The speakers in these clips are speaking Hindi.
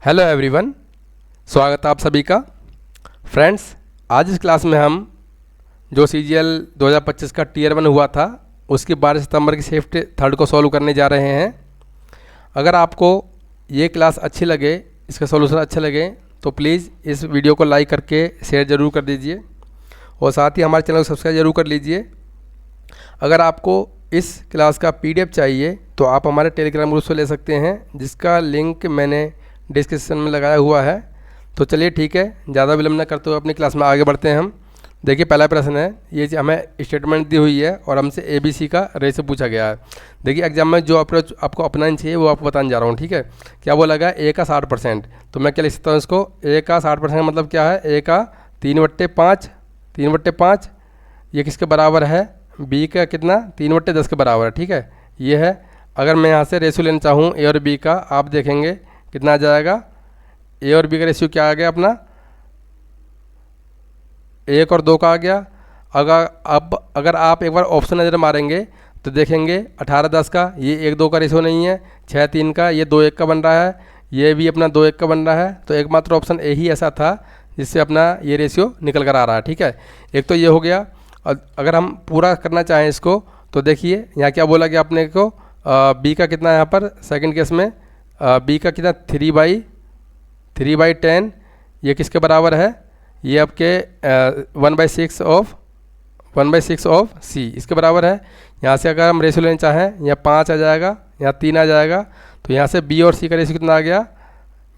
हेलो एवरीवन, स्वागत है आप सभी का। फ्रेंड्स, आज इस क्लास में हम जो CGL 2025 का टीयर 1 हुआ था उसकी 12 सितंबर की शिफ्ट थर्ड को सॉल्व करने जा रहे हैं। अगर आपको ये क्लास अच्छी लगे, इसका सॉल्यूशन अच्छा लगे तो प्लीज़ इस वीडियो को लाइक करके शेयर ज़रूर कर दीजिए और साथ ही हमारे चैनल को सब्सक्राइब ज़रूर कर लीजिए। अगर आपको इस क्लास का PDF चाहिए तो आप हमारे टेलीग्राम ग्रुप से ले सकते हैं, जिसका लिंक मैंने डिस्क्रिप्शन में लगाया हुआ है। तो चलिए ठीक है, ज़्यादा विलंब न करते हुए अपनी क्लास में आगे बढ़ते हैं हम। देखिए, पहला प्रश्न है, ये हमें स्टेटमेंट दी हुई है और हमसे ABC का रेशो पूछा गया है। देखिए, एग्जाम में जो अप्रोच आपको अपनानी चाहिए वो आपको बताने जा रहा हूँ। ठीक है, क्या बोला गया? A का 60%। तो मैं क्या लिख सकता हूँ इसको? A का 60% का मतलब क्या है? A का 3/5, 3/5 ये किसके बराबर है? B का कितना? 3/10 के बराबर है। ठीक है, ये है। अगर मैं यहाँ से रेशियो लेना चाहूँ A और B का, आप देखेंगे कितना आ जाएगा। A और B का रेशियो क्या आ गया अपना? 1 और 2 का आ गया। अगर आप एक बार ऑप्शन नज़र मारेंगे तो देखेंगे 18-10 का, ये 1-2 का रेशियो नहीं है। 6-3 का, ये 2-1 का बन रहा है। ये भी अपना 2-1 का बन रहा है। तो एकमात्र ऑप्शन A ही ऐसा था जिससे अपना ये रेशियो निकल कर आ रहा है। ठीक है, एक तो ये हो गया। अगर हम पूरा करना चाहें इसको तो देखिए यहाँ क्या बोला गया अपने को। B का कितना है यहाँ पर सेकंड केस में? B का कितना? 3/10। ये किसके बराबर है? ये आपके 1/6 ऑफ C इसके बराबर है। यहाँ से अगर हम रेशियो लेना चाहें, यहाँ 5 आ जाएगा, यहाँ 3 आ जाएगा। तो यहाँ से B और C का रेशियो कितना आ गया?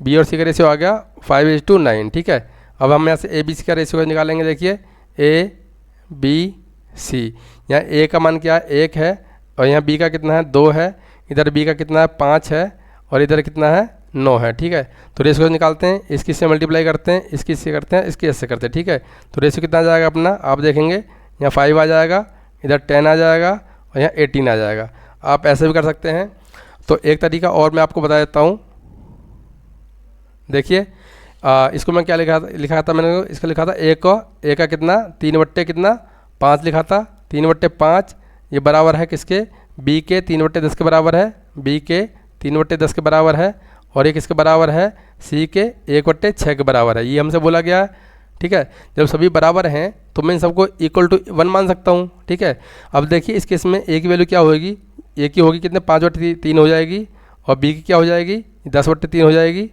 B और C का रेशियो आ गया 5:9। ठीक है, अब हम यहाँ से ABC का रेशियो निकालेंगे। देखिए ABC, यहाँ A का मान क्या है? 1 है और यहाँ B का कितना है? 2 है। इधर B का कितना है? 5 है और इधर कितना है? 9 है। ठीक है, तो रेशियो निकालते हैं, इसकी से मल्टीप्लाई करते हैं, इसकी से करते हैं, इसकी से करते हैं। ठीक है, तो रेशियो कितना आ जाएगा अपना? आप देखेंगे यहाँ 5 आ जाएगा, इधर 10 आ जाएगा और यहाँ 18 आ जाएगा। आप ऐसे भी कर सकते हैं। तो एक तरीका और मैं आपको बता देता हूँ। देखिए, इसको मैं क्या लिखा था मैंने? इसका लिखा था A का कितना? 3/5 लिखा था। 3/5 ये बराबर है किसके? B के 3/10 के बराबर है। B के 3/10 के बराबर है। और ये किसके बराबर है? C के 1/6 के बराबर है। ये हमसे बोला गया है। ठीक है, जब सभी बराबर हैं तो मैं इन सबको = 1 मान सकता हूँ। ठीक है, अब देखिए इस केस में A की वैल्यू क्या होगी? A की होगी कितने? 5/3 हो जाएगी। और B की क्या हो जाएगी? 10/3 हो जाएगी।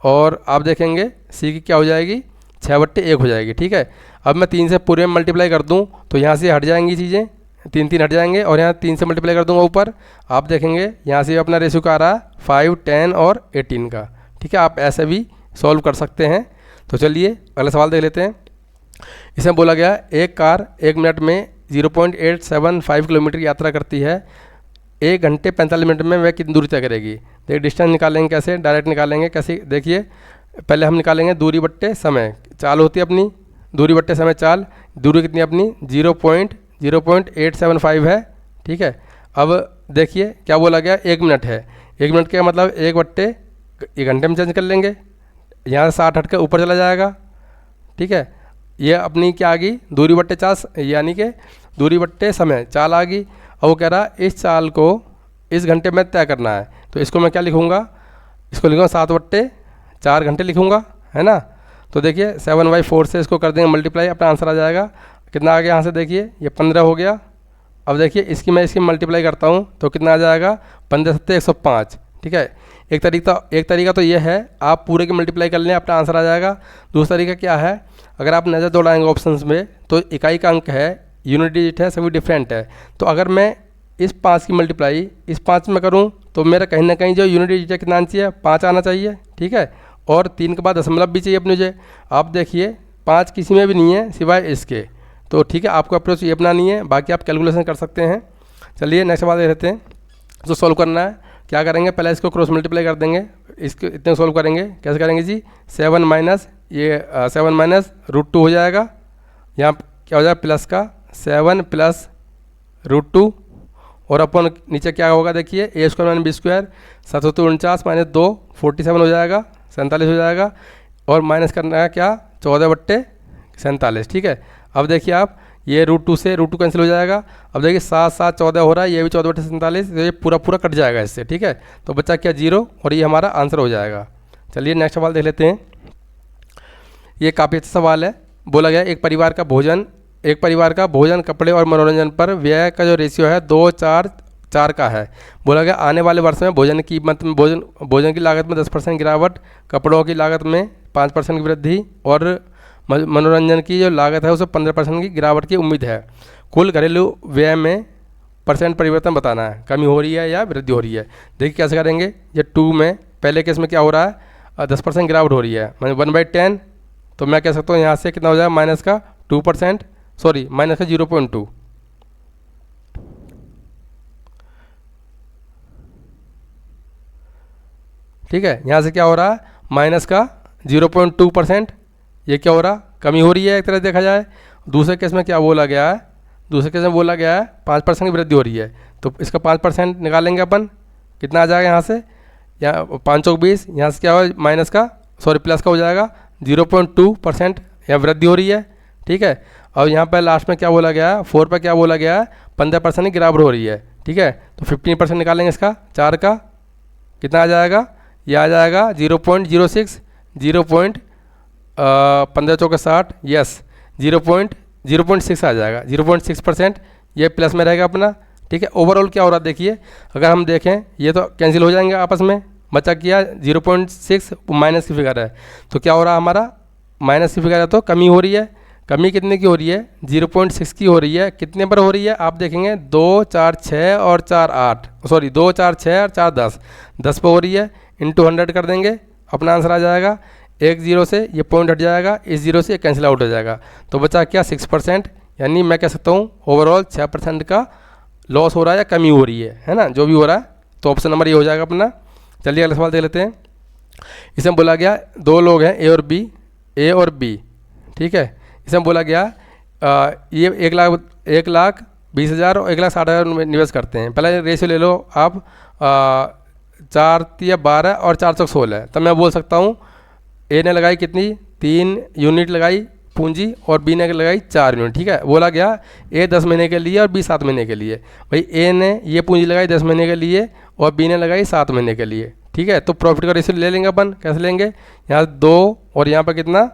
और आप देखेंगे C की क्या हो जाएगी? 6/1 हो जाएगी। ठीक है, अब मैं 3 से पूरे में मल्टीप्लाई कर दूँ तो यहाँ से हट जाएंगी चीज़ें, 3 हट जाएंगे और यहाँ 3 से मल्टीप्लाई कर दूंगा ऊपर। आप देखेंगे यहाँ से अपना रेशियो का आ रहा है 5, 10 और 18 का। ठीक है, आप ऐसे भी सॉल्व कर सकते हैं। तो चलिए अगला सवाल देख लेते हैं। इसमें बोला गया एक कार 1 मिनट में 0.875 किलोमीटर यात्रा करती है। 1 घंटे 45 मिनट में वह कितनी दूरी तय करेगी? देखिए, डिस्टेंस निकालेंगे कैसे? डायरेक्ट निकालेंगे कैसे? देखिए, पहले हम निकालेंगे दूरी बट्टे समय। चाल होती है अपनी, दूरी बट्टे समय चाल। दूरी कितनी अपनी? 0.875 है। ठीक है, अब देखिए क्या बोला गया? 1 मिनट है। 1 मिनट का मतलब 1 घंटे में चेंज कर लेंगे। यहाँ से 60 हट के ऊपर चला जाएगा। ठीक है, ये अपनी क्या आ गई? दूरी बट्टे चाल, यानी कि दूरी बट्टे समय चाल आ गई। और वो कह रहा इस चाल को इस घंटे में तय करना है। तो इसको मैं क्या लिखूँगा? इसको लिखूँगा 7/4 घंटे लिखूँगा, है ना। तो देखिए 7/4 से इसको कर देंगे मल्टीप्लाई, अपना आंसर आ जाएगा। कितना आ गया? यहाँ से देखिए ये 15 हो गया। अब देखिए इसकी मल्टीप्लाई करता हूँ तो कितना आ जाएगा? 15 × 7 = 105। ठीक है, एक तरीका तो ये है, आप पूरे की मल्टीप्लाई कर लें, अपना आंसर आ जाएगा। दूसरा तरीका क्या है? अगर आप नज़र दौड़ाएंगे ऑप्शंस में तो इकाई का अंक है, यूनिट डिजिट है, सभी डिफरेंट है। तो अगर मैं इस 5 की मल्टीप्लाई इस 5 में करूँ तो मेरा कहीं ना कहीं जो यूनिट डिजिट है कितना आना चाहिए? 5 आना चाहिए। ठीक है, और 3 के बाद दशमलव भी चाहिए अपने मुझे। आप देखिए 5 किसी में भी नहीं है सिवाय इसके। तो ठीक है, आपको अप्रोच ये अपनानी है, बाकी आप कैलकुलेशन कर सकते हैं। चलिए नेक्स्ट सवाल देख लेते हैं। तो सॉल्व करना है, क्या करेंगे? पहले इसको क्रॉस मल्टीप्लाई कर देंगे। इसको इतने सॉल्व करेंगे, कैसे करेंगे जी? 7 माइनस √2 हो जाएगा। यहाँ क्या हो जाएगा? प्लस का 7 + √2 और अपन नीचे क्या होगा? देखिए A² - B², 749 - 2 47 हो जाएगा, 47 हो जाएगा। और माइनस करना है क्या? 14/47। ठीक है, अब देखिए आप ये √2 से √2 कैंसिल हो जाएगा। अब देखिए 7 × 7 = 14 हो रहा है, ये भी 14/47, तो ये पूरा कट जाएगा इससे। ठीक है, तो बच्चा क्या? 0, और ये हमारा आंसर हो जाएगा। चलिए नेक्स्ट सवाल देख लेते हैं। ये काफ़ी अच्छा सवाल है। बोला गया एक परिवार का भोजन, कपड़े और मनोरंजन पर व्यय का जो रेशियो है 2-4 का है। बोला गया आने वाले वर्ष में भोजन की कीमत में भोजन की लागत में 10% गिरावट, कपड़ों की लागत में 5% की वृद्धि और मनोरंजन की जो लागत है उसे 15% की गिरावट की उम्मीद है। कुल घरेलू व्यय में परसेंट परिवर्तन बताना है, कमी हो रही है या वृद्धि हो रही है। देखिए कैसे करेंगे। ये 2 में पहले केस में क्या हो रहा है, 10% गिरावट हो रही है, मैंने 1/10, तो मैं कह सकता हूँ यहाँ से कितना हो जाएगा माइनस का 2%, सॉरी माइनस का 0.2, ठीक है। यहाँ से क्या हो रहा है माइनस का 0.2%, ये क्या हो रहा, कमी हो रही है एक तरह देखा जाए। दूसरे केस में क्या बोला गया है, दूसरे केस में बोला गया है 5% की वृद्धि हो रही है, तो इसका 5% निकालेंगे अपन, कितना आ जाएगा यहाँ से, यहाँ 5 चौक 20, यहाँ से क्या हो माइनस का सॉरी प्लस का हो जाएगा 0.2% यहाँ वृद्धि हो रही है, ठीक है। और यहाँ पर लास्ट में क्या बोला गया है 4 पर क्या बोला गया है 15% की गिरावट हो रही है, ठीक है। तो 15% निकालेंगे इसका 4 का, कितना आ जाएगा, ये आ जाएगा 0.06, 15 चौके 60, यस 0.6 आ जाएगा, 0.6%, ये प्लस में रहेगा अपना, ठीक है। ओवरऑल क्या हो रहा है देखिए, अगर हम देखें ये तो कैंसिल हो जाएंगे आपस में, बचा किया 0.6 माइनस की फिगर है, तो क्या हो रहा है हमारा माइनस की फिगर है तो कमी हो रही है। कमी कितने की हो रही है 0.6 की हो रही है। कितने पर हो रही है आप देखेंगे 2, 4, 6 और 4, 8, सॉरी 2, 4, 6 और 4, 10 पर हो रही है। इंटू 100 कर देंगे, अपना आंसर आ जाएगा। एक जीरो से ये पॉइंट हट जाएगा, इस जीरो से ये कैंसिल आउट हो जाएगा, तो बचा क्या 6%, यानी मैं कह सकता हूँ ओवरऑल 6% का लॉस हो रहा है या कमी हो रही है ना, जो भी हो रहा है। तो ऑप्शन नंबर ये हो जाएगा अपना। चलिए अगला सवाल देख लेते हैं। इसमें बोला गया 2 लोग हैं ए और बी, ठीक है। इसमें बोला गया ये 1,20,000 और 1,60,000 में निवेश करते हैं। पहले रेशियो ले लो आप, 4×12 और 4×16, तब मैं बोल सकता हूँ ए ने लगाई कितनी 3 यूनिट लगाई पूंजी और बी ने लगाई 4 यूनिट, ठीक है। बोला गया ए 10 महीने के लिए और बी 7 महीने के लिए। भाई ए ने ये पूंजी लगाई 10 महीने के लिए और बी ने लगाई 7 महीने के लिए, ठीक है। तो प्रॉफिट का रेशियो ले लेंगे अपन, कैसे लेंगे, यहाँ 2 और यहाँ पर कितना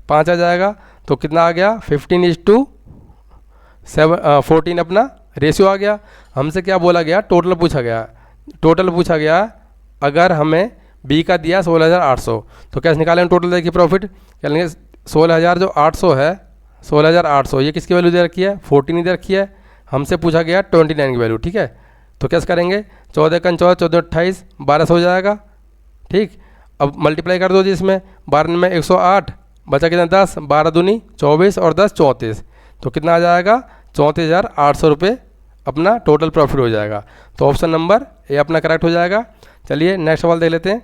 5 आ जाएगा, तो कितना आ गया 15:14 अपना रेशियो आ गया। हमसे क्या बोला गया टोटल पूछा गया। अगर हमें बी का दिया 16,800, तो कैसे निकालेंगे टोटल, देखिए प्रॉफिट क्या लेंगे 16,000 जो 800 है, 16,800 ये किसकी वैल्यू दे रखी है 14 दे रखी है। हमसे पूछा गया 29 की वैल्यू, ठीक है। तो कैसे करेंगे 14 का 14, 14 28, 1200 हो जाएगा, ठीक। अब मल्टीप्लाई कर दो जी, इसमें 12 में 108, बचा कितना 10, 12 दूनी 24 और 10 34, तो कितना आ जाएगा 34,800 रुपये अपना टोटल प्रॉफिट हो जाएगा। तो ऑप्शन नंबर ए अपना करेक्ट हो जाएगा। चलिए नेक्स्ट सवाल देख लेते हैं।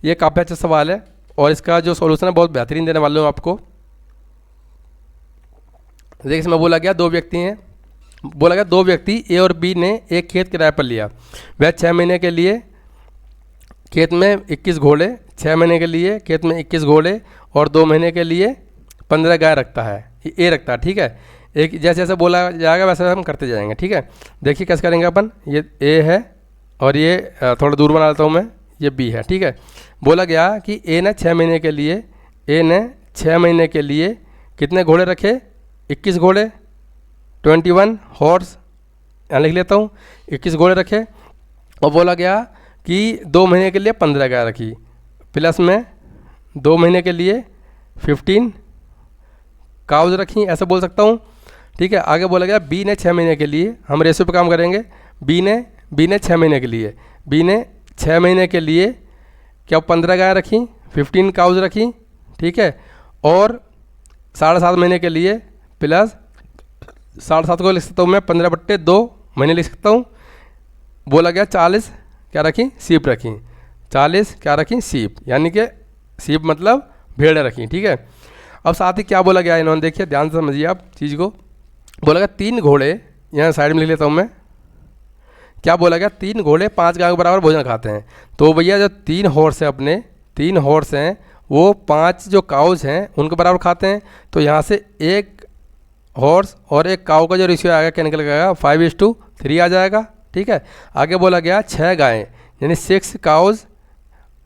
ये काफ़ी अच्छा सवाल है और इसका जो सॉल्यूशन है बहुत बेहतरीन देने वाले हूँ आपको। देखिए इसमें बोला गया 2 व्यक्ति हैं, बोला गया 2 व्यक्ति ए और बी ने एक खेत किराए पर लिया। वह 6 महीने के लिए खेत में 21 घोड़े, 6 महीने के लिए खेत में 21 घोड़े और 2 महीने के लिए 15 गाय रखता है, ए रखता है, ठीक है। एक जैसे जैसे बोला जाएगा वैसे हम करते जाएंगे, ठीक है। देखिए कैसे करेंगे अपन, ये ए है और ये थोड़ा दूर बना लेता हूँ मैं, ये बी है, ठीक है। बोला गया कि ए ने 6 महीने के लिए कितने घोड़े रखे 21 घोड़े, 21 हॉर्स, यहाँ लिख लेता हूँ 21 घोड़े रखे। और बोला गया कि 2 महीने के लिए 15 गाय रखी, प्लस में 2 महीने के लिए 15 काउज रखी, ऐसा बोल सकता हूँ, ठीक है। आगे बोला गया बी ने 6 महीने के लिए, हम रेशियो पे काम करेंगे, बी ने 6 महीने के लिए क्या 15 गाय रखी, 15 काउज रखी, ठीक है। और 7.5 महीने के लिए प्लस 7.5 को लिख सकता हूँ मैं 15/2 महीने लिख सकता हूँ। बोला गया 40 क्या रखी सीप रखी, 40 क्या रखी सीप, यानी कि सीप मतलब भेड़ रखी, ठीक है। अब साथ ही क्या बोला गया इन्होंने, देखिए ध्यान से समझिए आप चीज़ को। बोला गया 3 घोड़े, यहाँ साइड में लिख लेता हूँ मैं, क्या बोला गया 3 घोड़े 5 गाय के बराबर भोजन खाते हैं। तो भैया जो 3 हॉर्स हैं अपने 3 हॉर्स हैं वो 5 जो काउज हैं उनके बराबर खाते हैं। तो यहाँ से 1 हॉर्स और 1 काउ का जो रेशियो आएगा क्या निकल गया 5:3 आ जाएगा, ठीक है। आगे बोला गया 6 गायें यानी 6 काउज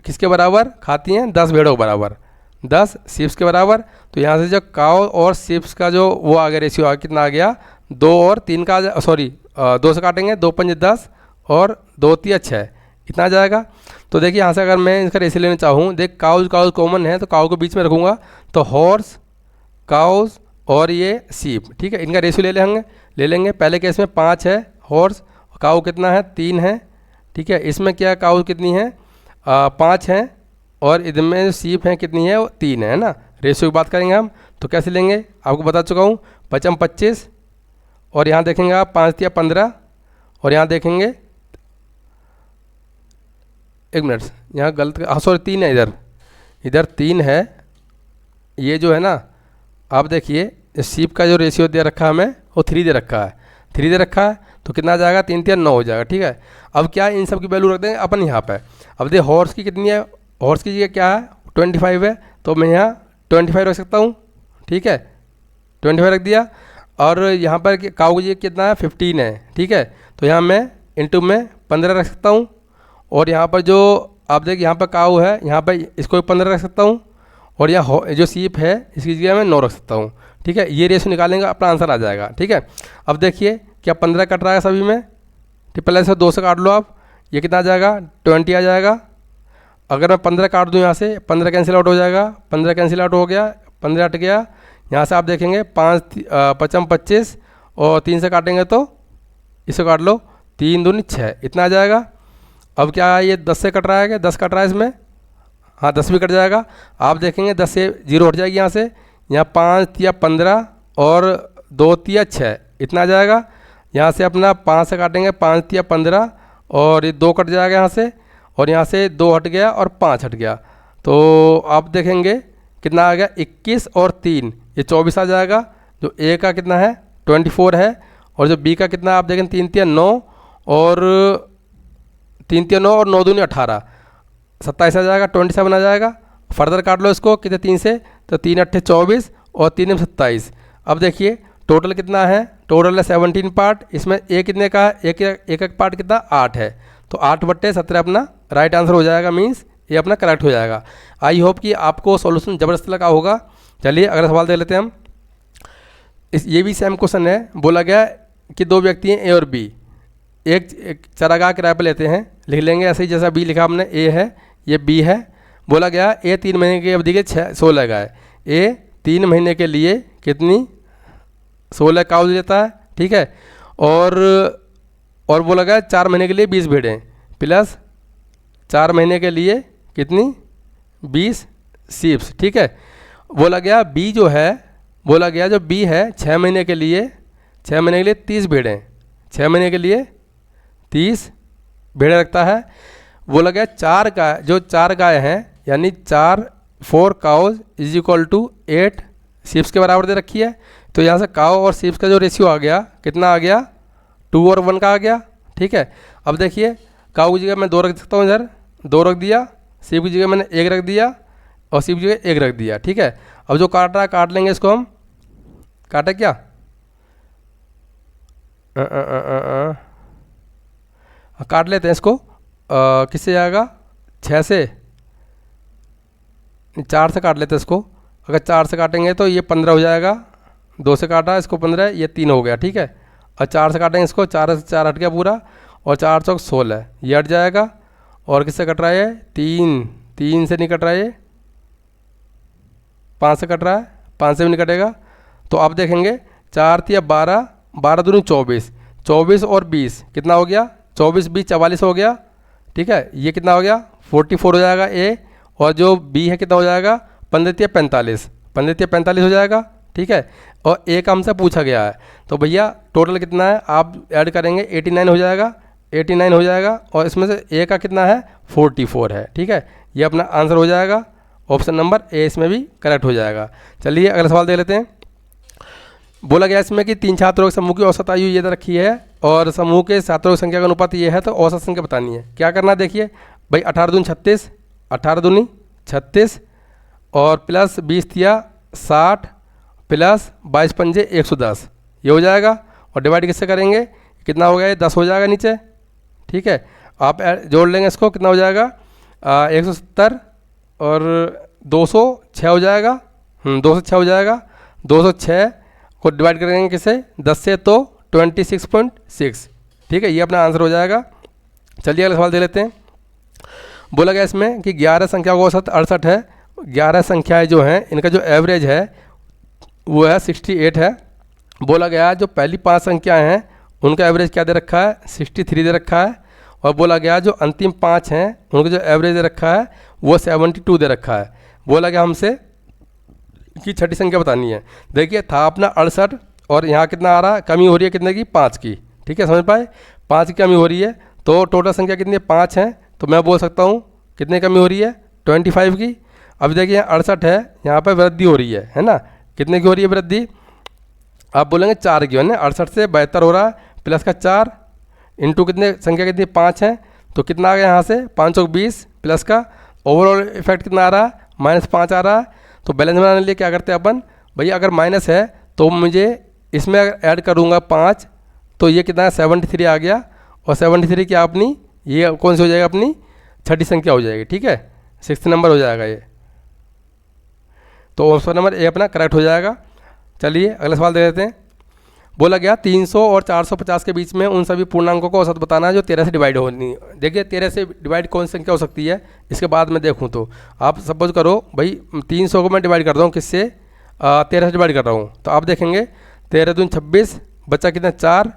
किसके बराबर खाती हैं? 10 भेड़ों के बराबर, 10 शीप्स के बराबर। तो यहाँ से जो काउ और शीप्स का जो वो आ गया रेशियो आ कितना आ गया? 2 और 3 का, सॉरी 2 से काटेंगे, 2 पंजे 10 और 2 तिया 6, इतना आ जाएगा। तो देखिए यहाँ से अगर मैं इसका रेशियो लेना चाहूँ, देख काउज काउज कॉमन है तो काउ को बीच में रखूँगा, तो हॉर्स, काउज और ये शीप, ठीक है, इनका रेशियो ले लेंगे। पहले केस में 5 है हॉर्स, काउ कितना है? 3 है, ठीक है। इसमें क्या काउ कितनी है? 5 हैं, और इनमें शीप हैं कितनी है? वो 3 है ना। रेशियो की बात करेंगे हम तो कैसे लेंगे, आपको बता चुका हूँ, 5 25, और यहाँ देखेंगे आप 5 तिया 15, और यहाँ देखेंगे, एक मिनट, यहाँ गलत, हाँ सॉरी 3 है, इधर 3 है। ये जो है ना, आप देखिए शीप का जो रेशियो दे रखा है हमें वो 3 दे रखा है, 3 दे रखा है, तो कितना आ जाएगा? 3 तिया 9 हो जाएगा, ठीक है। अब क्या इन सब की वैल्यू रख देंगे अपन यहाँ पे। अब देखिए हॉर्स की कितनी है? हॉर्स की जगह क्या है? 25 है, तो मैं यहाँ 25 रख सकता हूँ, ठीक है, 25 रख दिया। और यहाँ पर काऊ की जगह कितना है? 15 है, ठीक है, तो यहाँ मैं इंटू में 15 रख सकता हूँ। और यहाँ पर जो आप देखिए यहाँ पर काऊ है, यहाँ पर इसको 15 रख सकता हूँ, और यहाँ जो शीप है इसकी जगह मैं 9 रख सकता हूँ, ठीक है। ये रेशियो निकालेंगे, अपना आंसर आ जाएगा, ठीक है। अब देखिए क्या 15 कट रहा है सभी में, ठीक, पहले से 2 से काट लो आप, ये कितना आ जाएगा? 20 आ जाएगा। अगर मैं 15 काट दूँ यहाँ से, 15 कैंसिल आउट हो जाएगा, 15 कैंसिल आउट हो गया, 15 हट गया। यहाँ से आप देखेंगे 5 5 25, और 3 से काटेंगे तो इसे काट लो, 3 दूनी 6, इतना आ जाएगा। अब क्या ये 10 से कट रहा है? क्या 10 कट रहा है इसमें? हाँ 10 भी कट जाएगा। आप देखेंगे 10 से 0 हट जाएगी यहाँ से, यहाँ 5 तिया 15 और 2 तिया 6, इतना आ जाएगा। यहाँ से अपना 5 से काटेंगे, 5 तिया 15 और ये 2 कट जाएगा यहाँ से, और यहाँ से 2 हट गया और 5 हट गया, तो आप देखेंगे कितना आ गया? 21 और 3 ये 24 आ जाएगा। जो ए का कितना है? 24 है, और जो बी का कितना आप देखें 3 तिया 9 और 3 तिया 9 और 9 दूनी 18, 27 आ जाएगा, 27 आ जाएगा। फर्दर काट लो इसको कितने 3 से, तो 3 अट्ठे 24 और 3 27। अब देखिए टोटल कितना है? टोटल है 17 पार्ट, इसमें ए कितने का है? एक पार्ट कितना? 8 है, तो 8/17 अपना राइट आंसर हो जाएगा, मीन्स ये अपना करेक्ट हो जाएगा। आई होप कि आपको सॉल्यूशन ज़बरदस्त लगा होगा। चलिए अगला सवाल देख लेते हैं हम। ये भी सेम क्वेश्चन है। बोला गया कि 2 व्यक्ति हैं ए और बी, एक चारागाह किराए पर लेते हैं, लिख लेंगे ऐसे ही जैसा बी लिखा हमने, ए है ये बी है। बोला गया ए 3 महीने की अवधि के 16 गाय, ए 3 महीने के लिए कितनी 16 काउ देता है, ठीक है। और बोला गया 4 महीने के लिए 20 भेड़ें, प्लस 4 महीने के लिए कितनी 20 शीप्स, ठीक है। बोला गया बी जो है, बोला गया जो बी है 6 महीने के लिए 30 भेड़ें, 6 महीने के लिए 30 भेड़ें रखता है। बोला गया 4 गाय हैं, यानी 4 cows is equal to 8 sheeps के बराबर दे रखी है। तो यहाँ से काउ और शीप्स का जो रेशियो आ गया कितना आ गया? 2 और 1 का आ गया, ठीक है। अब देखिए काउ की जगह मैं 2 रख सकता हूँ, इधर 2 रख दिया, शीप की जगह मैंने 1 रख दिया, और शीप की जगह 1 रख दिया, ठीक है। अब जो काट रहा है काट लेंगे इसको हम, काटे क्या काट लेते हैं इसको। किससे जाएगा? 6 से, 4 से काट लेते हैं इसको। अगर 4 से काटेंगे तो ये 15 हो जाएगा, 2 से काटा इसको 15, ये 3 हो गया, ठीक है। और 4 से काटेंगे इसको, 4 से 4 हट गया पूरा, और 4 चौक 16 ये हट जाएगा। और किससे कट रहा है? 3 से नहीं कट रहा है, ये 5 से कट रहा है, 5 से भी नहीं कटेगा। तो आप देखेंगे 4 तिया 12, 12 दूनी 24, 24 और 20 कितना हो गया? 24 20 44 हो गया, ठीक है। ये कितना हो गया? 44 हो जाएगा ए, और जो बी है कितना हो जाएगा? 15 तिया 45, 15 तिया 45 हो जाएगा, ठीक है। और ए का हमसे पूछा गया है, तो भैया टोटल कितना है आप ऐड करेंगे 89 हो जाएगा, 89 हो जाएगा। और इसमें से ए का कितना है? 44 है, ठीक है। ये अपना आंसर हो जाएगा, ऑप्शन नंबर ए इसमें भी करेक्ट हो जाएगा। चलिए अगला सवाल दे लेते हैं। बोला गया इसमें कि 3 छात्रों के समूह की औसत आयु ये रखी है, और समूह के छात्रों की संख्या का अनुपात ये है, तो औसत संख्या बतानी है। क्या करना है देखिए भाई, 18 दूनी 36, 18 दूनी 36, और प्लस 20 तिया 60, प्लस 22 पंजे 110, ये हो जाएगा। और डिवाइड किससे करेंगे? कितना हो गया? ये 10 हो जाएगा नीचे, ठीक है। आप जोड़ लेंगे इसको, कितना हो जाएगा? 170 और 206 हो जाएगा। 206 हो जाएगा। 206 को डिवाइड करेंगे किसे 10 से तो 26.6। ठीक है, ये अपना आंसर हो जाएगा। चलिए अगला सवाल दे लेते हैं। बोला गया इसमें कि 11 संख्या का औसत 68 है। 11 संख्याएं जो हैं इनका जो एवरेज है वो है 68 है। बोला गया जो पहली 5 संख्याएं हैं उनका एवरेज क्या दे रखा है 63 दे रखा है। और बोला गया जो अंतिम 5 हैं उनका जो एवरेज दे रखा है वो 72 दे रखा है। बोला गया हमसे कि छठी संख्या बतानी है। देखिए था अपना 68 और यहाँ कितना आ रहा है, कमी हो रही है कितने की 5 की। ठीक है, समझ पाए, 5 की कमी हो रही है। तो टोटल संख्या कितनी है 5 है, तो मैं बोल सकता हूँ कितने कमी हो रही है 25 की। अब देखिए यहाँ 68 है, यहाँ पर वृद्धि हो रही है ना, कितने की हो रही है वृद्धि, आप बोलेंगे 4 की है ना। 68 से 72 हो रहा है, प्लस का 4 इंटू कितने संख्या कितनी 5 है, तो कितना आ गया यहाँ से 5 और 20 प्लस का ओवरऑल इफेक्ट कितना आ रहा है -5 आ रहा है। तो बैलेंस बनाने के लिए क्या करते हैं अपन, भैया अगर माइनस है तो मुझे इसमें अगर ऐड करूँगा 5 तो ये कितना है 73 आ गया। और 73 क्या अपनी ये कौन सी हो जाएगा अपनी छठी संख्या हो जाएगी। ठीक है, 6th नंबर हो जाएगा ये। तो ऑप्शन नंबर ए अपना करेक्ट हो जाएगा। चलिए अगला सवाल दे देते हैं। बोला गया 300 और 450 के बीच में उन सभी पूर्णांकों को औसत बताना है जो 13 से डिवाइड होनी। देखिए 13 से डिवाइड कौन सी संख्या हो सकती है इसके बाद में देखूं तो आप सपोज करो भाई 300 को मैं डिवाइड कर रहा हूँ किससे 13 से डिवाइड कर रहा हूँ। तो आप देखेंगे 13 दूनी 26 बच्चा कितना 4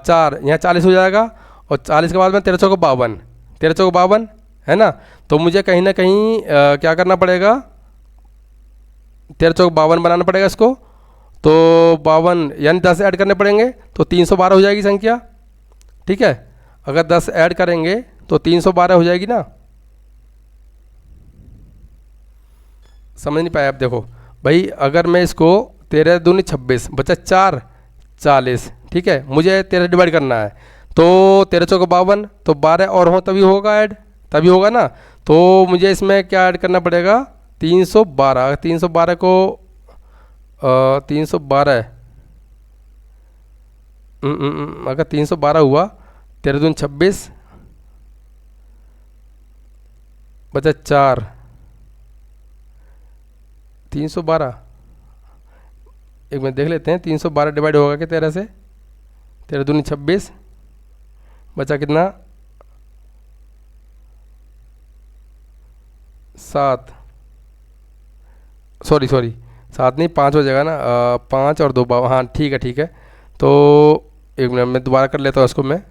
4 यहाँ 40 हो जाएगा। और 40 के बाद में 13 चौको 52 13 चौको 52 है ना। तो मुझे कहीं ना कहीं क्या करना पड़ेगा 13 चौको 52 बनाना पड़ेगा इसको। तो 52 यानी 10 ऐड करने पड़ेंगे तो 312 हो जाएगी संख्या। ठीक है, अगर 10 ऐड करेंगे तो 312 हो जाएगी ना। समझ नहीं पाया आप, देखो भाई अगर मैं इसको 13 दूनी 26 बचा 4 40। ठीक है, मुझे 13 डिवाइड करना है तो 13 चौको 52 तो 12 और हो तभी होगा ऐड, तभी होगा ना। तो मुझे इसमें क्या ऐड करना पड़ेगा 312। 312 को 312 अगर 312 हुआ 13 दूनी 26 बचा 4 312 एक मिनट देख लेते हैं 312 डिवाइड होगा कि 13 से 13 दूनी 26 बचा कितना 7 सॉरी 7 नहीं 5 हो जाएगा ना 5 और 2 हाँ ठीक है। तो एक मिनट मैं दोबारा कर लेता हूँ इसको मैं।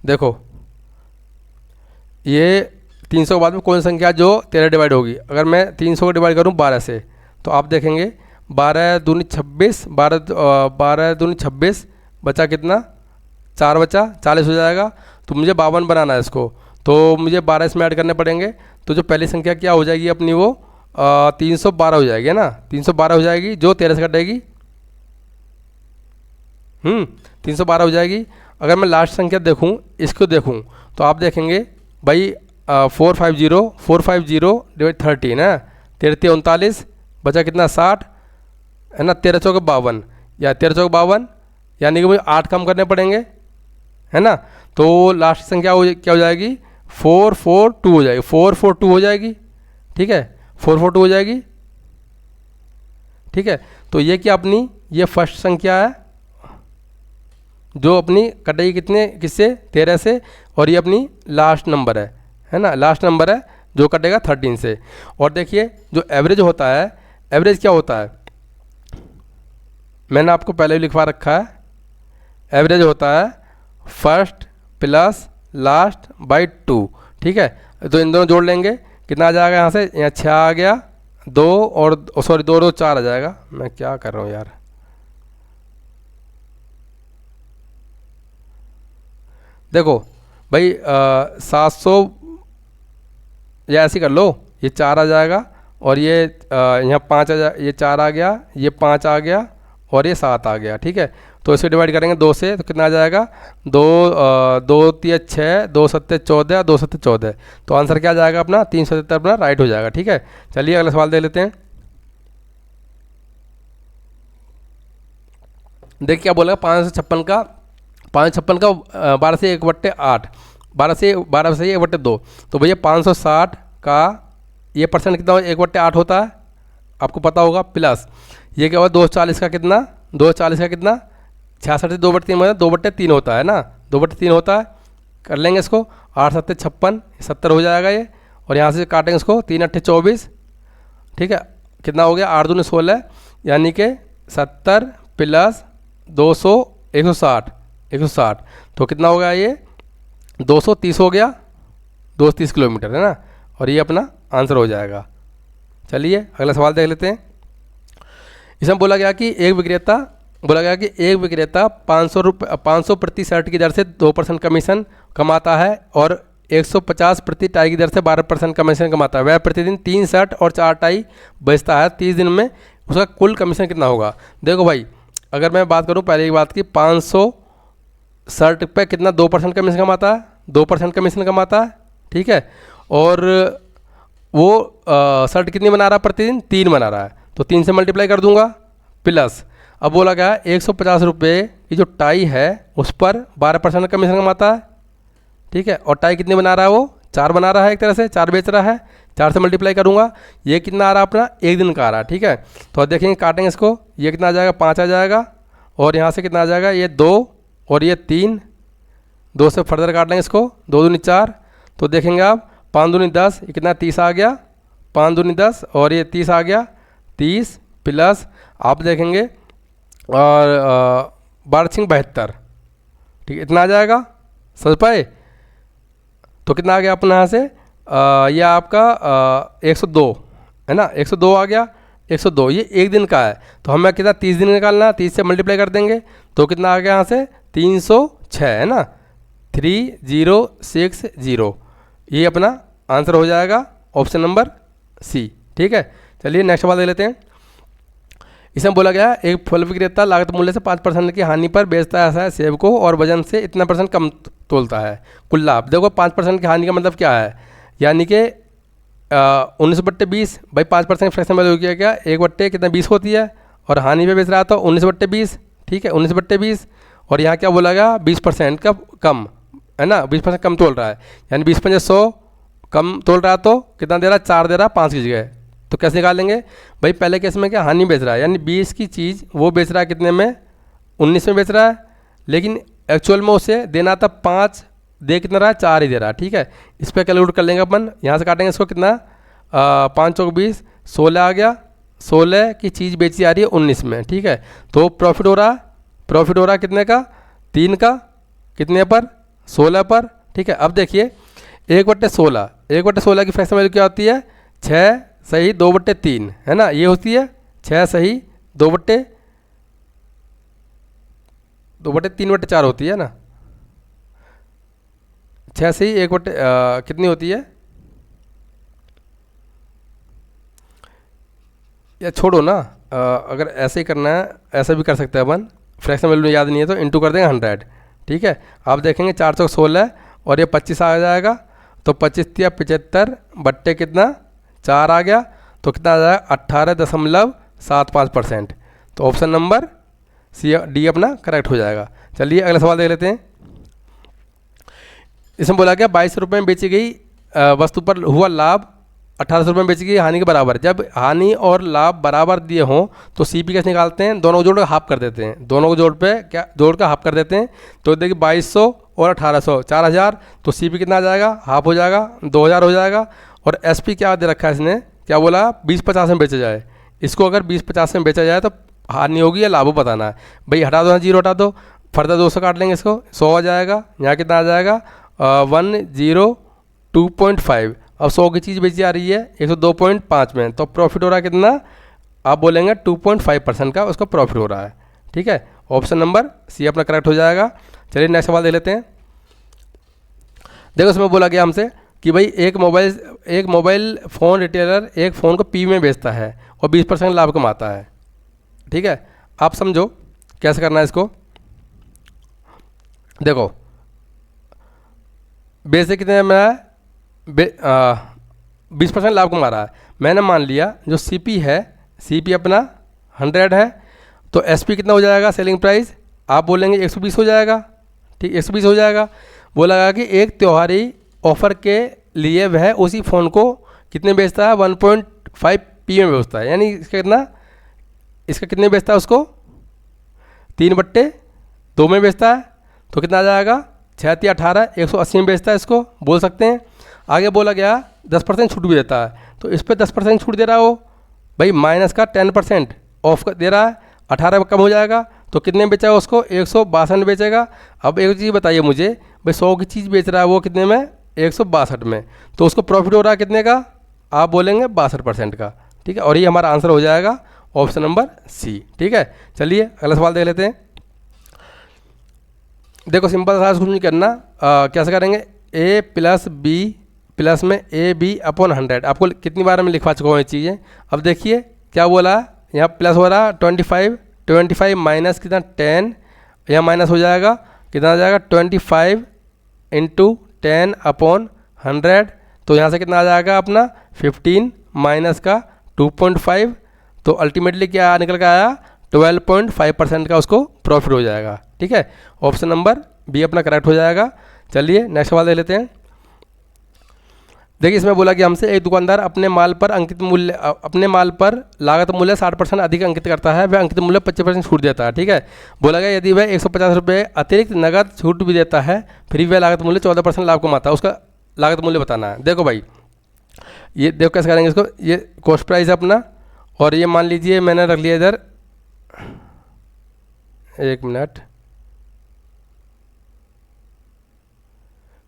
देखो ये 300 के बाद में कौन सी संख्या जो 13 डिवाइड होगी। अगर मैं 300 को डिवाइड करूँ 12 से तो आप देखेंगे 12 दूनी 26 12 दूनी 26 बचा कितना 4 बचा 40 हो जाएगा। तो मुझे 52 बनाना है इसको, तो मुझे 12 इसमें ऐड करने पड़ेंगे। तो जो पहली संख्या क्या हो जाएगी अपनी वो 312 हो जाएगी ना। 312 हो जाएगी जो 13 से कटेगी 312 हो जाएगी। अगर मैं लास्ट संख्या देखूं इसको देखूं तो आप देखेंगे भाई 450 डिवाइड 13 है 13 39 बचा कितना 60 है ना। 13 चौके 52 या 13 चौके 52 यानी कि मुझे 8 कम करने पड़ेंगे है ना। तो लास्ट संख्या क्या हो जाएगी 442 हो जाएगी 442 हो जाएगी। ठीक है 442 हो जाएगी। ठीक है, तो ये क्या अपनी ये फर्स्ट संख्या है जो अपनी कटेगी किससे 13 से। और ये अपनी लास्ट नंबर है ना, लास्ट नंबर है जो कटेगा 13 से। और देखिए जो एवरेज होता है, एवरेज क्या होता है मैंने आपको पहले भी लिखवा रखा है। एवरेज होता है फर्स्ट प्लस लास्ट बाई 2। ठीक है, तो इन दोनों जोड़ लेंगे कितना आ जाएगा यहाँ से, यहाँ 6 आ गया 2 और सॉरी 2 4 आ जाएगा। मैं क्या कर रहा हूँ यार, देखो भाई 700 या ऐसे कर लो, ये 4 आ जाएगा और ये यहाँ 5 आ जा, ये 4 आ गया, ये 5 आ गया और ये 7 आ गया। ठीक है, तो इसे डिवाइड करेंगे 2 से तो कितना आ जाएगा 2 3 6 2 7 14 2 7 14। तो आंसर क्या आ जाएगा अपना 377 अपना राइट हो जाएगा। ठीक है, चलिए अगला सवाल दे लेते हैं। देखिए क्या बोला, 556 का 12 से 1/8, 12 से 1/2, तो भैया 560 का ये परसेंट कितना 1/8 होता है, आपको पता होगा। प्लस ये क्या हुआ 240 का कितना, 240 का कितना 66 से 2/3 मतलब 2/3 होता है ना, 2/3 होता है। कर लेंगे इसको, 8 7 56, 70 हो जाएगा ये। और यहाँ से काटेंगे इसको, 3 8 24, ठीक है। कितना हो गया, 8 दूनी 16, यानी कि 70 प्लस 200 160, 160 तो कितना हो गया ये 230 हो गया, 230 किलोमीटर है ना। और ये अपना आंसर हो जाएगा। चलिए अगला सवाल देख लेते हैं। इसमें बोला गया कि एक विक्रेता 500 प्रति शर्ट की दर से 2% कमीशन कमाता है और 150 प्रति टाई की दर से 12% कमीशन कमाता है। वह प्रतिदिन 3 शर्ट और 4 टाई बेचता है। 30 दिन में उसका कुल कमीशन कितना होगा। देखो भाई, अगर मैं बात करूं पहले की बात की, 500 शर्ट पे कितना 2% कमीशन कमाता है, 2% कमीशन कमाता है, ठीक है। और वो शर्ट कितनी बना रहा है प्रतिदिन, 3 बना रहा है, तो 3 से मल्टीप्लाई कर दूंगा। प्लस अब बोला गया 150 रुपये की जो टाई है उस पर 12% कमीशन कमाता है, ठीक है। और टाई कितनी बना रहा है, वो 4 बना रहा है, एक तरह से 4 बेच रहा है। 4 से मल्टीप्लाई करूँगा, ये कितना आ रहा है अपना, एक दिन का आ रहा है, ठीक है। तो अब देखेंगे काटेंगे इसको, ये कितना आ जाएगा 5 आ जाएगा, और यहाँ से कितना आ जाएगा ये 2 और ये 3, 2 से फर्दर काट लेंगे इसको, 2 दूनी 4, तो देखेंगे आप 5 दूनी 10, ये कितना 30 आ गया, 5 दूनी 10 और ये 30 आ गया, 30 प्लस आप देखेंगे और 12×72, ठीक है, इतना आ जाएगा। समझ पाए। तो कितना आ गया अपना यहाँ से यह आपका 102 है ना, 102 आ गया, 102 ये एक दिन का है। तो हमें कितना 30 दिन निकालना है, 30 से मल्टीप्लाई कर देंगे तो कितना आ गया यहाँ से 306 है ना, 3060, ये अपना आंसर हो जाएगा ऑप्शन नंबर सी, ठीक है। चलिए नेक्स्ट सवाल दे लेते हैं। इसमें बोला गया एक फल विक्रेता लागत मूल्य से 5% की हानि पर बेचता है सेब को और वजन से इतना % कम तोलता है, कुल लाभ। देखो 5% की हानि का मतलब क्या है, यानी कि 19/20, भाई 5% फ्रैक्शन वैल्यू किया क्या 1 कितना 20 होती है, और हानि पे बेच रहा था 19/20, ठीक है 19/20। और यहाँ क्या बोला गया 20% का कम है ना, 20% कम तोल रहा है, यानी 20 × 100 कम तोल रहा है, तो कितना दे रहा है 4 दे रहा है 5 की जगह। तो कैसे निकालेंगे भाई, पहले केस में क्या हानि बेच रहा है, यानी 20 की चीज़ वो बेच रहा है कितने में 19 में बेच रहा है, लेकिन एक्चुअल में उसे देना था 5, दे कितना रहा है 4 ही दे रहा है, ठीक है। इस पर कैलकुलेट कर लेंगे अपन, यहाँ से काटेंगे इसको, कितना 5 चौक 20, 16 आ गया, 16 की चीज़ बेची आ रही है 19 में, ठीक है। तो प्रॉफिट हो रहा है कितने का, 3 का, कितने पर 16 पर, ठीक है। अब देखिए 1/16 की फ्रैक्शन वैल्यू क्या होती है 6 सही 2/3 है ना, ये होती है 6 सही 2/3/4 होती है ना, 6 सही 1 कितनी होती है, या छोड़ो ना, अगर ऐसे ही करना है ऐसा भी कर सकते हैं अपन, फ्रैक्शन वैल्यू याद नहीं है तो इंटू कर देंगे 100, ठीक है। आप देखेंगे 4 चौक 16 और ये 25 आ जाएगा, तो 25 या 75 बट्टे कितना 4 आ गया, तो कितना आ जाएगा 18.75%। तो ऑप्शन नंबर सी डी अपना करेक्ट हो जाएगा। चलिए अगला सवाल देख लेते हैं। इसमें बोला गया 22 रुपये में बेची गई वस्तु पर हुआ लाभ 1800 रुपये में बेची गई हानि के बराबर। जब हानि और लाभ बराबर दिए हों तो सीपी कैसे निकालते हैं, दोनों को जोड़ कर हाफ कर देते हैं, दोनों को जोड़ कर हाफ कर देते हैं। तो देखिए 2200 और 1800 4000, तो सीपी कितना आ जाएगा, हाफ हो जाएगा 2000 हो जाएगा। और एसपी क्या दे रखा है इसने, क्या बोला 20-50 में बेचा जाए, इसको अगर 20-50 में बेचा जाए तो हानि होगी या लाभ हो बताना है। भाई हटा दो, 0 हटा दो, फर्दर 200 काट लेंगे, इसको 100 आ जाएगा, यहाँ कितना आ जाएगा 102.5। अब 100 की चीज़ बेची आ रही है 102.5 में, तो प्रॉफिट हो रहा है कितना, आप बोलेंगे 2.5% का उसका प्रॉफिट हो रहा है, ठीक है। ऑप्शन नंबर सी अपना करेक्ट हो जाएगा। चलिए नेक्स्ट सवाल देख लेते हैं। देखो इसमें बोला गया हमसे कि भाई एक मोबाइल फ़ोन रिटेलर एक फ़ोन को पी में बेचता है और 20% लाभ कमाता है, ठीक है। आप समझो कैसे करना है इसको। देखो बेचे कितने में 20% लाभ कमा रहा है, मैंने मान लिया जो सीपी है, सीपी अपना 100 है, तो एसपी कितना हो जाएगा, सेलिंग प्राइस आप बोलेंगे 120 हो जाएगा, ठीक 120 हो जाएगा। बोला गया कि एक त्योहारी ऑफर के लिए वह उसी फ़ोन को कितने बेचता है, 1.5 पी में बेचता है, यानी इसका कितने बेचता है, उसको 3/2 में बेचता है। तो कितना आ जाएगा, 6 × 18 180 में बेचता है, इसको बोल सकते हैं। आगे बोला गया 10% छूट भी देता है, तो इस पर 10% छूट दे रहा हो भाई, माइनस का 10% ऑफ दे रहा है, 18 कम हो जाएगा, तो कितने में बेचेगा उसको, 162 में बेचेगा। अब एक चीज़ बताइए मुझे भाई, 100 की चीज़ बेच रहा है वो कितने में, 162 में, तो उसको प्रॉफिट हो रहा है कितने का, आप बोलेंगे 62% का, ठीक है। और ये हमारा आंसर हो जाएगा ऑप्शन नंबर सी, ठीक है। चलिए अगला सवाल देख लेते हैं। देखो सिंपल सा कुछ नहीं करना, कैसे करेंगे, ए प्लस बी प्लस में ए बी अपॉन 100, आपको कितनी बार मैं लिखवा चुका हूँ ये चीज़ें। अब देखिए क्या बोला, यहाँ प्लस हो रहा 25 माइनस कितना 10, यहाँ माइनस हो जाएगा कितना आ जाएगा 25 × 10 अपॉन 100, तो यहाँ से कितना आ जाएगा अपना 15 माइनस का 2.5, तो अल्टीमेटली क्या निकल के आया 12.5% का उसको प्रॉफिट हो जाएगा, ठीक है। ऑप्शन नंबर बी अपना करेक्ट हो जाएगा। चलिए नेक्स्ट सवाल देख लेते हैं। देखिए इसमें बोला कि हमसे एक दुकानदार अपने माल पर लागत मूल्य 60% अधिक अंकित करता है, वह अंकित मूल्य 25% छूट देता है, ठीक है। बोला गया यदि वह 150 रुपये अतिरिक्त नगद छूट भी देता है, फिर वह लागत मूल्य 14% लाभ कमाता है, उसका लागत मूल्य बताना है। देखो भाई ये देखो कैसे करेंगे इसको, ये कॉस्ट प्राइस है अपना, और ये मान लीजिए मैंने रख लिया इधर, एक मिनट,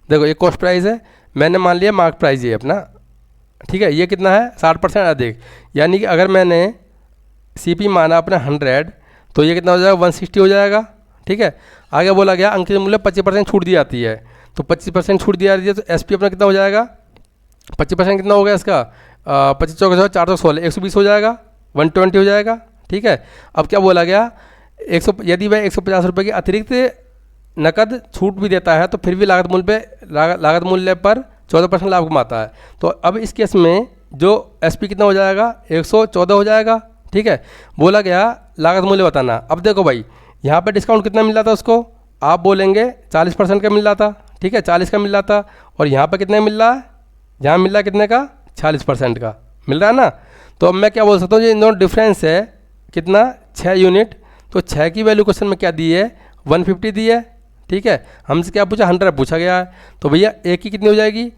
देखो ये कॉस्ट प्राइस है, मैंने मान लिया मार्क प्राइस ये अपना, ठीक है। ये कितना है 60% अधिक, यानी कि अगर मैंने सीपी माना अपना 100, तो ये कितना हो जाएगा 160 हो जाएगा, ठीक है। आगे बोला गया अंकित मूल्य 25% छूट दी जाती है, तो 25% छूट दी जाती है, तो एसपी अपना कितना हो जाएगा, 25% कितना हो गया इसका, 25 × 416 120 हो जाएगा, 120 हो जाएगा, ठीक है। अब क्या बोला गया, यदि वह 150 रुपये की अतिरिक्त नकद छूट भी देता है, तो फिर भी लागत मूल्य पर 14% लाभ कमाता है। तो अब इस केस में जो एसपी कितना हो जाएगा 114 हो जाएगा, ठीक है। बोला गया लागत मूल्य बताना। अब देखो भाई यहाँ पे डिस्काउंट कितना मिल रहा था उसको, आप बोलेंगे 40% का मिल रहा था, ठीक है, 40 का मिल रहा था, और यहाँ पे कितने मिल रहा है, यहाँ मिल रहा है कितने का, 40% का मिल रहा है ना। तो अब मैं क्या बोल सकता हूँ, इन दोनों डिफरेंस है कितना 6 यूनिट, तो 6 की वैल्यू क्वेश्चन में क्या दी है 150 दी है, ठीक है। हमसे क्या पूछा 100 पूछा गया है, तो भैया एक की कितनी हो जाएगी,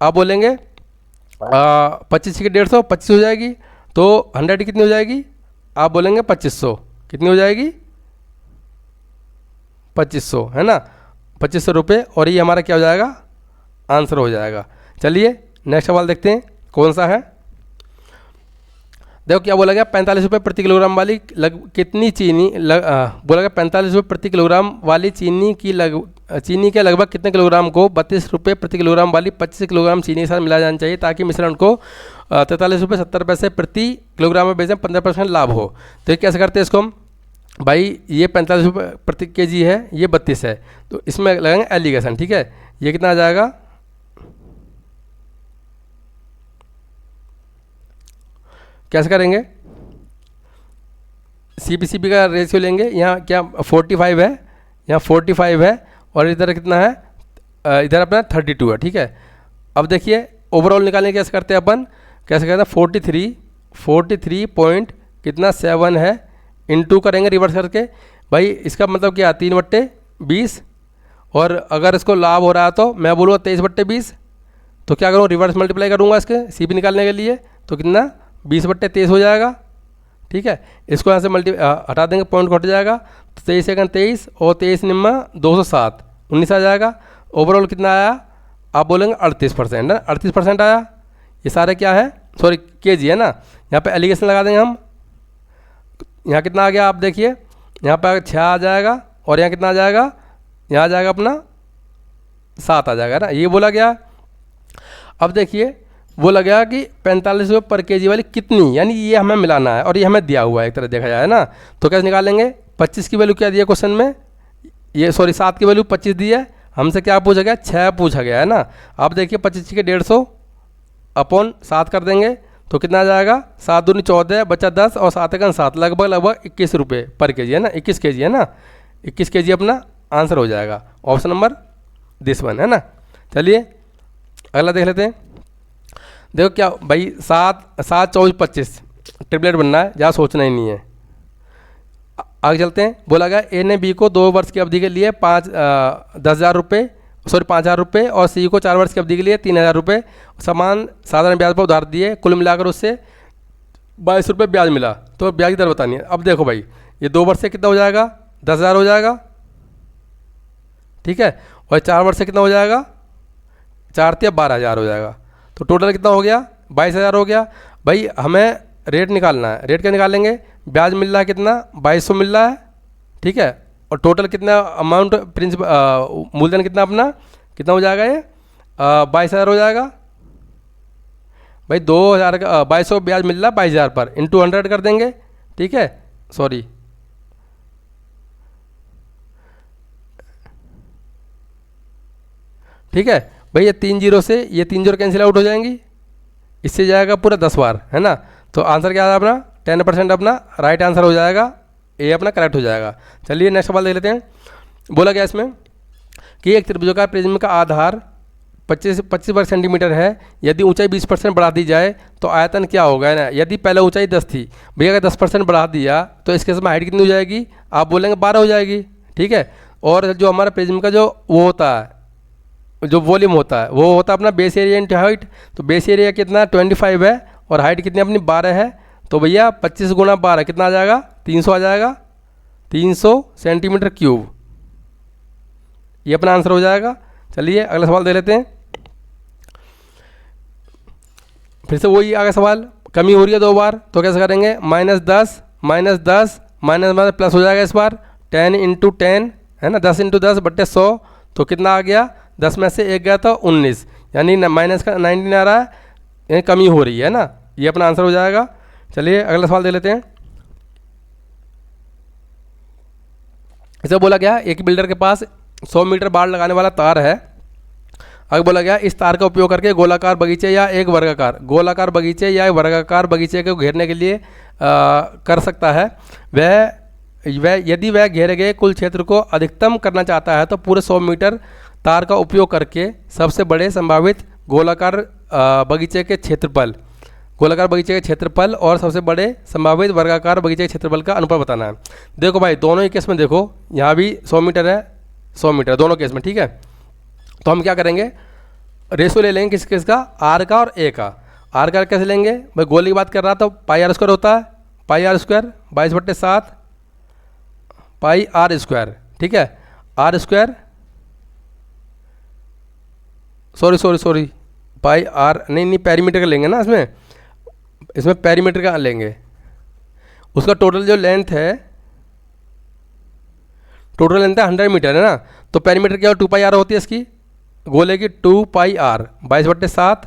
आप बोलेंगे 25 की 150 25 हो जाएगी, तो 100 की कितनी हो जाएगी, आप बोलेंगे 2500, कितनी हो जाएगी 2500, है ना, 2500 रुपये, और ये हमारा क्या हो जाएगा आंसर हो जाएगा। चलिए नेक्स्ट सवाल देखते हैं कौन सा है। देखो क्या बोला गया, 45 रुपये प्रति किलोग्राम वाली कितनी चीनी बोला गया 45 रुपये प्रति किलोग्राम वाली चीनी के लगभग कितने किलोग्राम को 32 रुपये प्रति किलोग्राम वाली 25 किलोग्राम चीनी के साथ मिलाया जाना चाहिए, ताकि मिश्रण को 43 रुपये 70 पैसे प्रति किलोग्राम में बेचें, 15% लाभ हो। तो ये कैसे करते हैं इसको हम, भाई ये 45 रुपये प्रति केजी है, ये 32 है, तो इसमें लगाएंगे एलिगेशन, ठीक है। ये कितना आ जाएगा, कैसे करेंगे, सीपी का रेशियो लेंगे, यहाँ क्या 45 है, यहाँ 45 है, और इधर कितना है, इधर अपना 32 है, ठीक है। अब देखिए ओवरऑल निकालने कैसे करते हैं अपन, कैसे करते हैं 43 पॉइंट कितना 7 है, इनटू करेंगे रिवर्स करके, भाई इसका मतलब क्या 3/20, और अगर इसको लाभ हो रहा है तो मैं बोलूँगा 23/20, तो क्या करूँ रिवर्स मल्टीप्लाई करूँगा इसके सीपी निकालने के लिए, तो कितना 20/23 हो जाएगा, ठीक है। इसको यहाँ से हटा देंगे, पॉइंट को हट जाएगा, तो 23 सेकंड 23 और 23 निम्मा 207 19 आ जाएगा। ओवरऑल कितना आया, आप बोलेंगे 38% है ना, 38% आया। ये सारे क्या है, सॉरी केजी है ना, यहाँ पे एलिगेशन लगा देंगे हम, यहाँ कितना आ गया आप देखिए, यहाँ पे 6 आ जाएगा, और यहाँ कितना आ जाएगा, यहाँ आ जाएगा अपना 7 आ जाएगा ना, ये बोला गया। अब देखिए बोला गया कि 45 रुपये पर केजी वाली कितनी, यानी ये हमें मिलाना है, और ये हमें दिया हुआ है एक तरह देखा जाए ना, तो कैसे निकालेंगे, 25 की वैल्यू क्या दी है क्वेश्चन में, ये सॉरी 7 की वैल्यू 25 दी है, हमसे क्या पूछा गया 6 पूछा गया है ना। आप देखिए 25 के 150 अपॉन 7 कर देंगे, तो कितना आ जाएगा, 7 दूनी 14 बचा 10 और 7 एकम 7, लगभग 21 रुपये पर केजी है ना, 21 केजी है ना, 21 केजी अपना आंसर हो जाएगा। ऑप्शन नंबर दिस वन है ना। चलिए अगला देख लेते हैं। देखो क्या भाई, 7 7 24 25 ट्रिपलेट बनना है, ज़्यादा सोचना ही नहीं है। आगे चलते हैं। बोला गया ए ने बी को 2 वर्ष की अवधि के लिए 10,000 रुपये 5,000 रुपये और सी को 4 वर्ष की अवधि के लिए 3,000 रुपये समान साधारण ब्याज पर उधार दिए, कुल मिलाकर उससे 22 रुपये ब्याज मिला। तो ब्याज की दर बतानी है। अब देखो भाई, ये 2 वर्ष से कितना हो जाएगा, 10,000 हो जाएगा, ठीक है, और 4 वर्ष से कितना हो जाएगा, 4 या 12,000 हो जाएगा। तो टोटल कितना हो गया, 22,000 हो गया। भाई हमें रेट निकालना है, रेट क्या निकालेंगे, ब्याज मिल रहा है कितना, 2200 मिल रहा है, ठीक है, और टोटल कितना अमाउंट प्रिंसिपल मूलधन कितना अपना कितना हो जाएगा, ये 22,000 हो जाएगा। भाई 2,000 का 2200 ब्याज मिल रहा है 22,000 पर, इंटू 100 कर देंगे, ठीक है, सॉरी ठीक है भाई, ये 3 जीरो से ये 3 जीरो कैंसिल आउट हो जाएंगी, इससे जाएगा पूरा 10 बार है ना। तो आंसर क्या है अपना 10% अपना राइट आंसर हो जाएगा, ए अपना करेक्ट हो जाएगा। चलिए नेक्स्ट सवाल देख लेते हैं। बोला गया इसमें कि एक त्रिभुजाकार प्रिज्म का आधार 25 वर्ग सेंटीमीटर है, यदि ऊंचाई 20% बढ़ा दी जाए तो आयतन क्या होगा, है ना। यदि पहले ऊंचाई 10 थी, भैया अगर 10% बढ़ा दिया तो इसके समय हाइट कितनी हो जाएगी, आप बोलेंगे 12 हो जाएगी, ठीक है। और जो हमारा प्रिज्म का जो वो होता है, जो वॉल्यूम होता है, वो होता है अपना बेस एरिया इंटू हाइट। तो बेस एरिया कितना 25 है और हाइट कितनी अपनी 12 है। तो भैया 25 गुणा 12 कितना आ जाएगा, 300 आ जाएगा, 300 सेंटीमीटर क्यूब, ये अपना आंसर हो जाएगा। चलिए अगला सवाल दे लेते हैं। फिर से वही आगे सवाल, कमी हो रही है 2 बार, तो कैसे करेंगे, -10 माइनस प्लस हो जाएगा इस बार, 10 × 10 है ना, 10 × 10 बट्टे 100, तो कितना आ गया, 10 में से 1 गया तो 19, यानी माइनस का 19 आ रहा है, यानी कमी हो रही है ना, ये अपना आंसर हो जाएगा। चलिए अगला सवाल दे लेते हैं। इसे बोला गया एक बिल्डर के पास 100 मीटर बाड़ लगाने वाला तार है। आगे बोला गया इस तार का उपयोग करके गोलाकार बगीचे या एक गोलाकार बगीचे या एक वर्गाकार बगीचे को घेरने के लिए कर सकता है। वह यदि वह घेरे गए कुल क्षेत्र को अधिकतम करना चाहता है तो पूरे 100 मीटर तार का उपयोग करके सबसे बड़े संभावित गोलाकार बगीचे के क्षेत्रफल और सबसे बड़े संभावित वर्गाकार बगीचे के क्षेत्रफल का अनुपात बताना है। देखो भाई दोनों ही केस में, देखो यहाँ भी 100 मीटर है, 100 मीटर दोनों केस में, ठीक है। तो हम क्या करेंगे, रेशो ले लेंगे किस का, आर का और ए का। आर का कैसे लेंगे भाई, गोले की बात कर रहा तो πr² होता है, πr² 22/7 πr², ठीक है, r², सॉरी πr नहीं पेरीमीटर का लेंगे ना, इसमें पेरीमीटर का लेंगे। उसका टोटल जो लेंथ है 100 मीटर है ना, तो पेरीमीटर क्या 2πr होती है इसकी, गोले की 2πr 22/7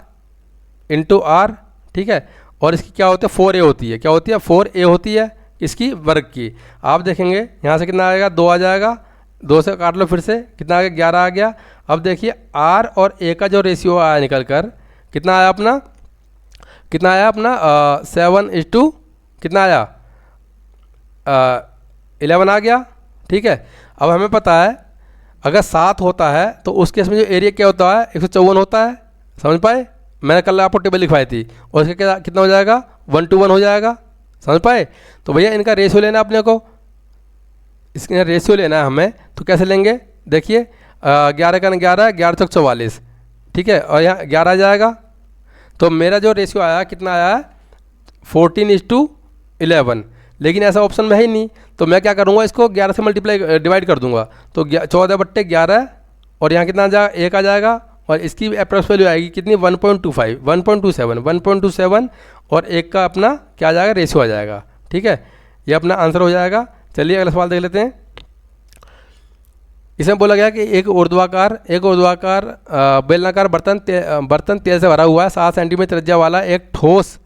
× r, ठीक है। और इसकी क्या होती है 4a होती है, क्या होती है 4a होती है इसकी वर्ग की। आप देखेंगे यहाँ से कितना आएगा, 2 आ जाएगा, 2 से काट लो फिर से, कितना आ गया 11 आ गया। अब देखिए r और a का जो रेशियो आया निकल कर कितना आया अपना, 7 कितना आया 11 आ गया, ठीक है। अब हमें पता है अगर 7 होता है तो उस केस में जो एरिया क्या होता है 154 होता है, समझ पाए, मैंने कल आपको टेबल लिखवाई थी, और इसका क्या कितना हो जाएगा 1:1 हो जाएगा, समझ पाए। तो भैया इनका रेशियो लेना अपने को, इसका रेशियो लेना है हमें, तो कैसे लेंगे, देखिए 11 का 11 11 चौक 44, ठीक है, और यहाँ 11 आ जाएगा। तो मेरा जो रेशियो आया कितना आया 14:11, लेकिन ऐसा ऑप्शन में है ही नहीं, तो मैं क्या करूँगा, इसको 11 से डिवाइड कर दूंगा, तो 14/11 और यहाँ कितना आ जाएगा 1 आ जाएगा, और इसकी अप्रॉक्स वैल्यू आएगी कितनी 1.25 1.27 और 1 का अपना क्या आ जाएगा रेशियो आ जाएगा, ठीक है, ये अपना आंसर हो जाएगा। चलिए अगला सवाल देख लेते हैं। इसमें बोला गया कि एक ऊर्ध्वाकार बेलनाकार बर्तन तेल से भरा हुआ है, 7 सेंटीमीटर त्रिज्या वाला एक ठोस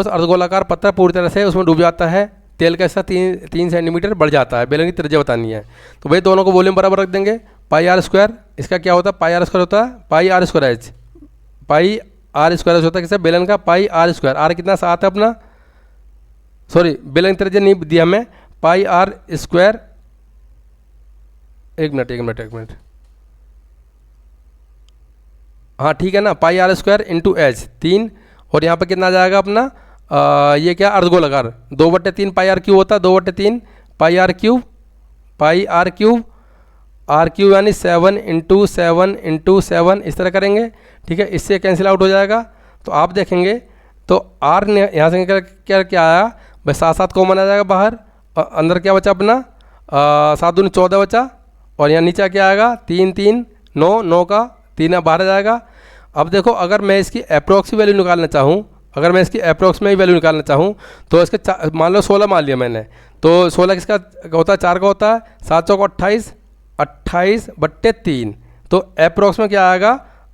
अर्धगोलाकार पत्थर पूरी तरह से उसमें डूब जाता है, तेल का हिस्सा 3 सेंटीमीटर बढ़ जाता है, बेलन की त्रिज्या बतानी है। तो भाई दोनों को वॉल्यूम बराबर रख देंगे, πr², इसका क्या होता है πr² होता है πr²h, आर स्क्वायर होता है किससे, बेलन का पाई आर स्क्वायर। आर कितना 7 है अपना, सॉरी बेलन की त्रिज्या नहीं दिया हमें, पाई आर स्क्वायर, एक मिनट, हाँ ठीक है ना, पाई आर स्क्वायर इंटू एच 3, और यहाँ पर कितना आ जाएगा अपना ये क्या अर्धगोलाकार 2/3 पाई आर क्यूब होता है, 2/3 पाई आर क्यूब, आर क्यूब यानी 7 इंटू 7 इस तरह करेंगे, ठीक है। इससे कैंसिल आउट हो जाएगा। तो आप देखेंगे तो आर ने यहाँ से क्या आया भाई, 7 कॉमन आ जाएगा बाहर, और अंदर क्या बचा अपना 7 दूनी 14 बचा, और यहाँ नीचे क्या आएगा 3 3 9, 9 का 3 बाहर आ जाएगा। अब देखो अगर मैं इसकी अप्रोक्स वैल्यू निकालना चाहूँ, अगर मैं इसकी अप्रोक्स में ही वैल्यू निकालना चाहूँ तो इसके मान लो 16 मान लिया मैंने, तो 16 किसका होता है, 4 का होता है, 7 चौक 28, 28/3, तो अप्रोक्स में क्या आएगा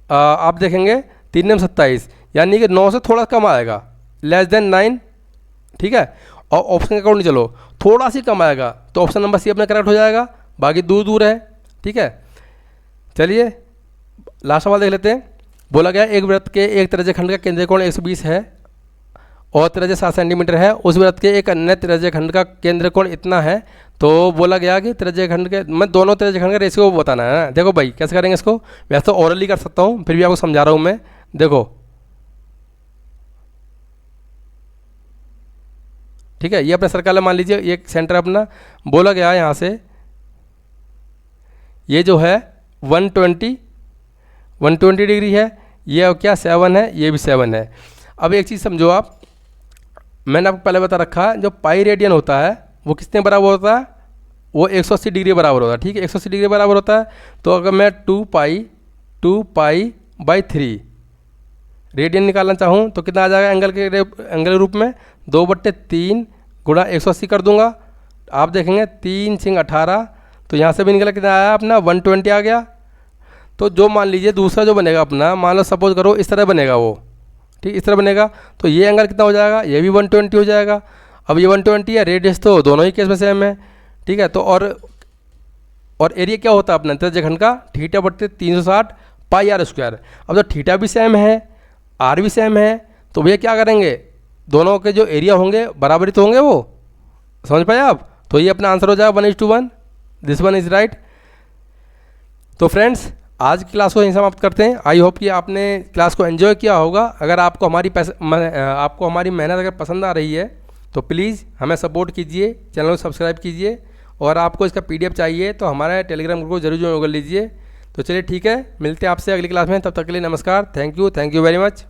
आप देखेंगे 3 में 27, यानी कि 9 से थोड़ा कम आएगा, लेस देन 9, ठीक है। और ऑप्शन के अकॉर्डिंग चलो थोड़ा सी कम आएगा, तो ऑप्शन नंबर सी अपना करेक्ट हो जाएगा, बाकी दूर दूर है, ठीक है। चलिए लास्ट सवाल देख लेते हैं। बोला गया एक वृत्त के एक त्रिज्य खंड का केंद्रीय कोण 120 है और त्रिज्या 7 सेंटीमीटर है, उस वृत्त के एक अन्य त्रिज्य खंड का केंद्रीय कोण इतना है। तो बोला गया कि त्रिज्य खंड के मैं दोनों त्रिज्य खंड का रेशियो बताना है ना। देखो भाई कैसे करेंगे इसको, वैसे तो ओरली कर सकता हूँ, फिर भी आपको समझा रहा हूँ मैं। देखो ठीक है, ये अपना सर्कल है, मान लीजिए ये सेंटर अपना, बोला गया यहाँ से ये जो है 120 डिग्री है, ये क्या 7 है, ये भी 7 है। अब एक चीज़ समझो आप, मैंने आपको पहले बता रखा है जो पाई रेडियन होता है वो कितने बराबर होता है, वो 180 डिग्री बराबर होता है, ठीक है 180 डिग्री बराबर होता है। तो अगर मैं 2π/3 रेडियन निकालना चाहूँ तो कितना आ जाएगा एंगल के रूप में, 2/3 गुणा 180 कर दूंगा। आप देखेंगे 3 × 18, तो यहाँ से भी निकला कितना आया अपना 120 आ गया। तो जो मान लीजिए दूसरा जो बनेगा अपना, मान लो सपोज करो इस तरह बनेगा वो, ठीक इस तरह बनेगा, तो ये एंगल कितना हो जाएगा, ये भी 120 हो जाएगा। अब ये 120 है, रेडियस तो दोनों ही केस में सेम है, ठीक है। तो और एरिया क्या होता है अपना त्रिज्य खंड का, θ/360 पाई आर स्क्वायर। अब तो थीटा भी सेम है, आर भी सेम है, तो भैया क्या करेंगे, दोनों के जो एरिया होंगे बराबरी तो होंगे, वो समझ पाए आप। तो ये अपना आंसर हो जाएगा 1:1, दिस वन इज राइट। तो फ्रेंड्स आज की क्लास को यहीं समाप्त करते हैं। आई होप कि आपने क्लास को एंजॉय किया होगा। अगर आपको हमारी मेहनत अगर पसंद आ रही है तो प्लीज़ हमें सपोर्ट कीजिए, चैनल को सब्सक्राइब कीजिए, और आपको इसका PDF चाहिए तो हमारे टेलीग्राम ग्रुप को जरूर ज्वाइन कर लीजिए। तो चलिए ठीक है, मिलते हैं आपसे अगली क्लास में, तब तक के लिए नमस्कार, थैंक यू वेरी मच।